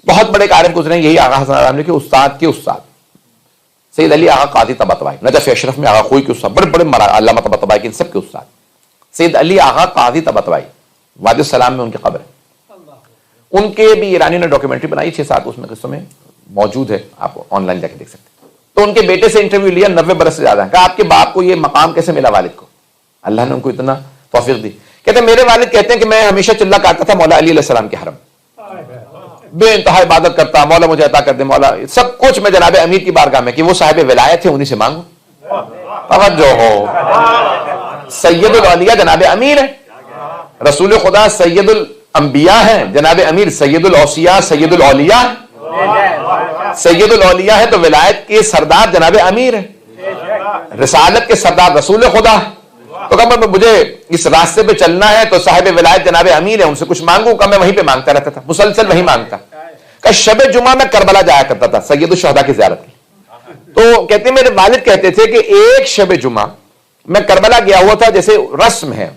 بہت بڑے عالم گزرے ہیں، یہی آغا حسن عالم کے استاد کے استاد سید علی آغا قاضی طباطبائی، نجف اشرف میں آغا خوئی کے استاد، بڑے بڑے علامہ طباطبائی کے ان سب کے استاد سید علی آغا قاضی طباطبائی، وادی السلام میں ان کی قبر ہے۔ ان کے بھی ایرانی نے ڈاکیومنٹری بنائی 6-7 اس میں قصوں میں موجود ہے، آپ آن لائن جا کے دیکھ سکتے ہیں۔ تو ان کے بیٹے سے انٹرویو لیا، 90 برس سے زیادہ ہے، کہا آپ کے باپ کو یہ مقام کیسے ملا والد کو؟ اللہ نے ان کو اتنا توفیق دی، کہتے ہیں میرے والد کہتے ہیں کہ میں ہمیشہ چلا کرتا تھا مولا علی علیہ السلام کے حرم، بے انتہا عبادت کرتا، مولا مجھے عطا کر دے، مولا سب کچھ میں جناب امیر کی بارگاہ میں کہ وہ صاحب ولایت ہے انہی سے مانگو۔ توجہ ہو، سید الاولیاء جناب امیر ہے، رسول خدا سید الانبیاء ہیں، جناب امیر سید الاوصیاء سید الاولیاء، سید الاولیاء ہے تو ولایت کے سردار جناب امیر ہے، رسالت کے سردار رسول خدا ہے۔ تو کہا مجھے اس راستے پہ چلنا ہے تو صاحب ولایت جناب امیر ہے ان سے کچھ مانگوں، کہ میں وہیں پہ مانگتا رہتا تھا، مسلسل وہیں مانگتا۔ کہ شب جمعہ میں کربلا جایا کرتا تھا سید الشہداء کی زیارت کی، تو کہتے ہیں میرے والد کہتے تھے کہ ایک شب جمعہ میں کربلا گیا ہوا تھا، جیسے رسم ہے،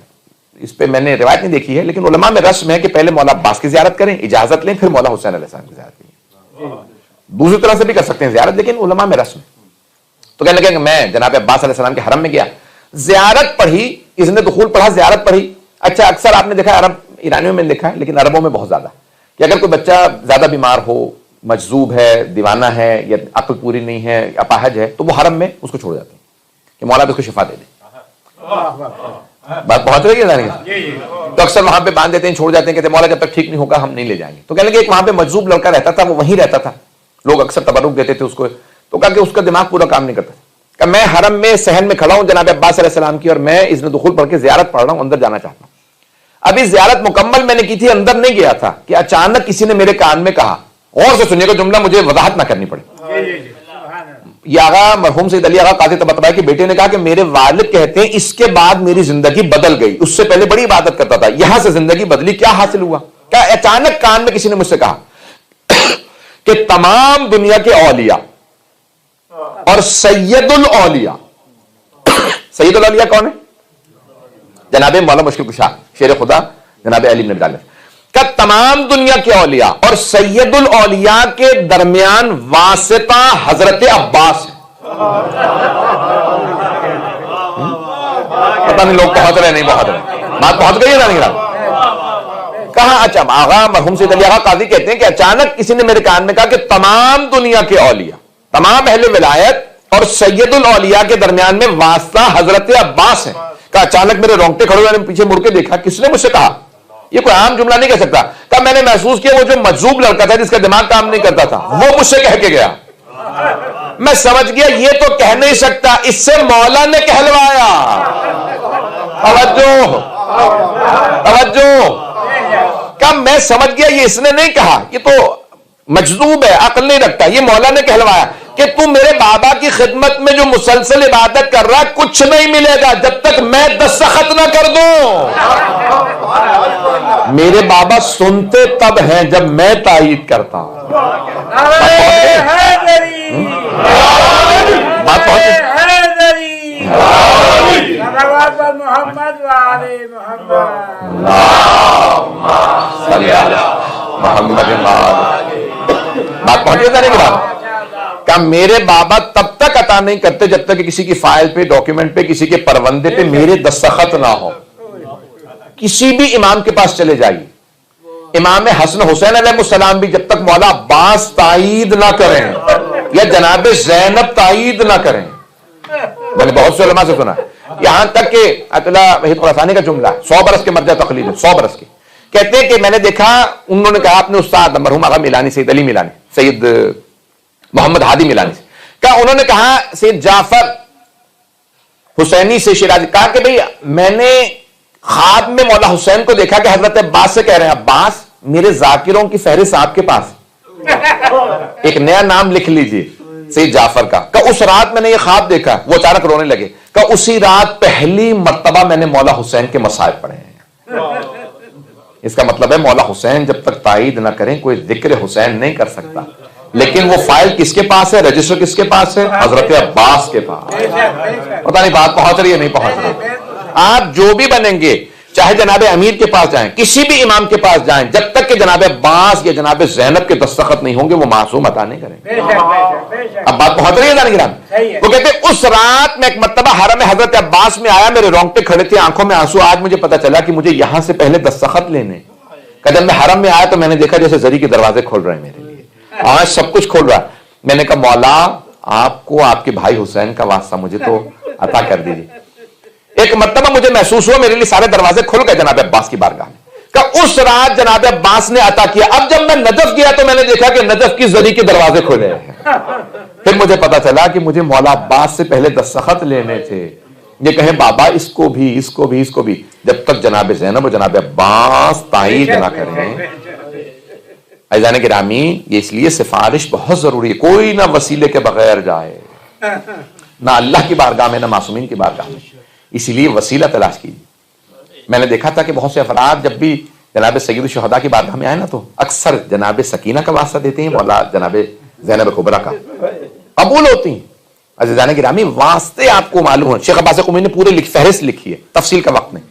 اس پہ میں نے روایت نہیں دیکھی ہے لیکن علماء میں رسم ہے کہ پہلے مولا عباس کی زیارت کریں، اجازت لیں، پھر مولا حسین علیہ السلام کی زیارت کریں، دوسری طرح سے بھی کر سکتے ہیں زیارت، لیکن علماء میں رسم ہے۔ تو کہنے لگے کہ میں جناب عباس علیہ السلام کے حرم میں گیا، زیارت پڑھی، اذن دخول پڑھا، زیارت پڑھی۔ اچھا اکثر آپ نے دیکھا عرب ایرانیوں میں دیکھا ہے لیکن عربوں میں بہت زیادہ کہ اگر کوئی بچہ زیادہ بیمار ہو، مجذوب ہے، دیوانہ ہے، یا عقل پوری نہیں ہے، اپاہج ہے، تو وہ حرم میں اس کو چھوڑ جاتے ہیں کہ مولا اس کو شفا دے دے۔ بات پہنچ رہی ہے؟ تو اکثر وہاں پہ باندھ دیتے ہیں، چھوڑ جاتے ہیں، کہتے ہیں مولا جب تک ٹھیک نہیں ہوگا ہم نہیں لے جائیں گے۔ تو کہنے لگے ایک وہاں پہ مجذوب لڑکا رہتا تھا، وہ وہیں رہتا تھا، لوگ اکثر تبرک دیتے تھے اس کو، تو کہا کہ اس کا دماغ پورا کام نہیں کرتا کہ میں حرم میں صحن میں کھڑا ہوں جناب عباس علیہ السلام کی، اور میں اذن دخول پڑھ کے زیارت پڑھ رہا ہوں، اندر جانا چاہتا ہوں، ابھی زیارت مکمل میں نے کی تھی، اندر نہیں گیا تھا کہ اچانک کسی نے میرے کان میں کہا، اور سے سنیے گا جملہ، مجھے وضاحت نہ کرنی پڑے، یہ آغا مرحوم سید علی آغا قاضی طباطبائی کے بیٹے نے کہا کہ میرے والد کہتے ہیں اس کے بعد میری زندگی بدل گئی، اس سے پہلے بڑی عبادت کرتا تھا، یہاں سے زندگی بدلی، کیا حاصل ہوا؟ کیا اچانک کان میں کسی نے مجھ سے کہا کہ تمام دنیا کے اولیاء اور سید الاولیاء، سید الاولیاء کون ہے؟ جناب مولا مشکل کشا شیر خدا جناب علی بن ابی طالب، کہ تمام دنیا کے اولیاء اور سید الاولیاء کے درمیان واسطہ حضرت عباس ہے۔ پتہ نہیں لوگ پہنچ رہے نہیں پہنچ رہے، بات پہنچ گئی ہے نا؟ نہیں کہاں؟ اچھا آغا مرحوم سید علی آغا قاضی کہتے ہیں کہ اچانک کسی نے میرے کان میں کہا کہ تمام دنیا کے اولیاء، تمام اہل ولایت اور سید الاولیاء کے درمیان میں واسطہ حضرت عباس ہے۔ کہ اچانک میرے رونگٹے کھڑے ہوئے، پیچھے مڑ کے دیکھا، کس نے مجھ سے کہا؟ یہ کوئی عام جملہ نہیں کہہ سکتا، کہ میں نے محسوس کیا وہ جو مجذوب لڑکا تھا جس کا دماغ کام نہیں کرتا تھا وہ مجھ سے کہہ کے گیا، میں سمجھ گیا یہ تو کہہ نہیں سکتا، اس سے مولا نے کہلوایا۔ توجہ توجہ، کہ میں سمجھ گیا یہ اس نے نہیں کہا، یہ تو مجذوب ہے، عقل نہیں رکھتا، یہ مولا نے کہلوایا کہ تو میرے بابا کی خدمت میں جو مسلسل عبادت کر رہا ہے کچھ نہیں ملے گا جب تک میں دستخط نہ کر دوں۔ میرے بابا سنتے تب ہیں جب میں تائید کرتا ہوں۔ بات پہنچ بات پہنچی تھا نہیں بات، کہ میرے بابا تب تک عطا نہیں کرتے جب تک کسی کی فائل پہ، ڈاکیومنٹ پہ، کسی کے پروندے پہ میرے دستخط نہ ہو۔ کسی بھی امام کے پاس چلے جائیے، امام حسن حسین علیہ السلام بھی جب تک مولا عباس تائید نہ کریں یا جناب زینب تائید نہ کریں، میں نے بہت سے علماء سے سنا ہے، یہاں تک کہ اطلاع وحید خراسانی کا جملہ ہے، 100 برس کے مرجع تقلید ہے، 100 برس کے، کہتے ہیں کہ میں نے دیکھا، انہوں نے کہا اپنے استاد مرحوم آغا میلانی، سید علی میلانی، سید محمد ہادی میلانی سے کہا، انہوں نے کہا سید جعفر حسینی سے شیرازی، کہا کہ بھئی میں نے خواب میں مولا حسین کو دیکھا کہ حضرت عباس سے کہہ رہے ہیں عباس میرے ذاکروں کی فہرست آپ کے پاس، ایک نیا نام لکھ لیجئے سید جعفر کا، کہ اس رات میں نے یہ خواب دیکھا، وہ اچانک رونے لگے، کہ اسی رات پہلی مرتبہ میں نے مولا حسین کے مصائب پڑھے ہیں۔ اس کا مطلب ہے مولا حسین جب تک تائید نہ کریں کوئی ذکر حسین نہیں کر سکتا، لیکن وہ فائل کس کے پاس ہے، رجسٹر کس کے پاس ہے؟ حضرت عباس کے پاس۔ پتہ نہیں بات پہنچ رہی ہے نہیں پہنچ رہی؟ آپ جو بھی بنیں گے چاہے جناب امیر کے پاس جائیں، کسی بھی امام کے پاس جائیں، جب تک کہ جناب عباس یا جناب زینب کے دستخط نہیں ہوں گے وہ معصوم عطا نہیں کریں گے۔ اب بات پہنچ رہی ہے جان گرام؟ وہ کہتے ہیں اس رات میں ایک مرتبہ حرم حضرت عباس میں آیا، میرے رونگٹے کھڑے تھے، آنکھوں میں آنسو، آج مجھے پتا چلا کہ مجھے یہاں سے پہلے دستخط لینے۔ کہ جب میں حرم میں آیا تو میں نے دیکھا جیسے زری کے دروازے کھول رہے ہیں میرے لیے، آج سب کچھ کھول رہا ہے۔ میں نے کہا مولا آپ کو آپ کے بھائی حسین کا واسطہ مجھے تو عطا کر دیجیے۔ ایک مرتبہ مجھے محسوس ہوا میرے لیے سارے دروازے کھل گئے جناب عباس کی بارگاہ میں، کہ اس رات جناب عباس نے عطا کیا۔ اب جب میں نجف گیا تو میں نے دیکھا کہ نجف کی زری کے دروازے کھلے ہیں۔ پھر مجھے پتا چلا کہ مجھے مولا عباس سے پہلے دستخط لینے تھے۔ یہ کہیں بابا اس کو بھی اس کو بھی اس کو بھی، جب تک جناب زینب و جناب عباس تائید نہ کریں۔ عزیزان گرامی، یہ اس لیے سفارش بہت ضروری ہے، کوئی نہ وسیلے کے بغیر جائے، نہ اللہ کی بارگاہ میں نہ معصومین کی بارگاہ میں، اسی لیے وسیلہ تلاش کیجیے۔ میں نے دیکھا تھا کہ بہت سے افراد جب بھی جناب سید الشہداء کی بارگاہ میں آئے نا تو اکثر جناب سکینہ کا واسطہ دیتے ہیں، مولا جناب زینب کبریٰ کا قبول ہوتی ہیں۔ عزیزان گرامی، واسطے آپ کو معلوم ہے، شیخ عباس قمی نے پورے فہرست لکھی ہے، تفصیل کا وقت نہیں۔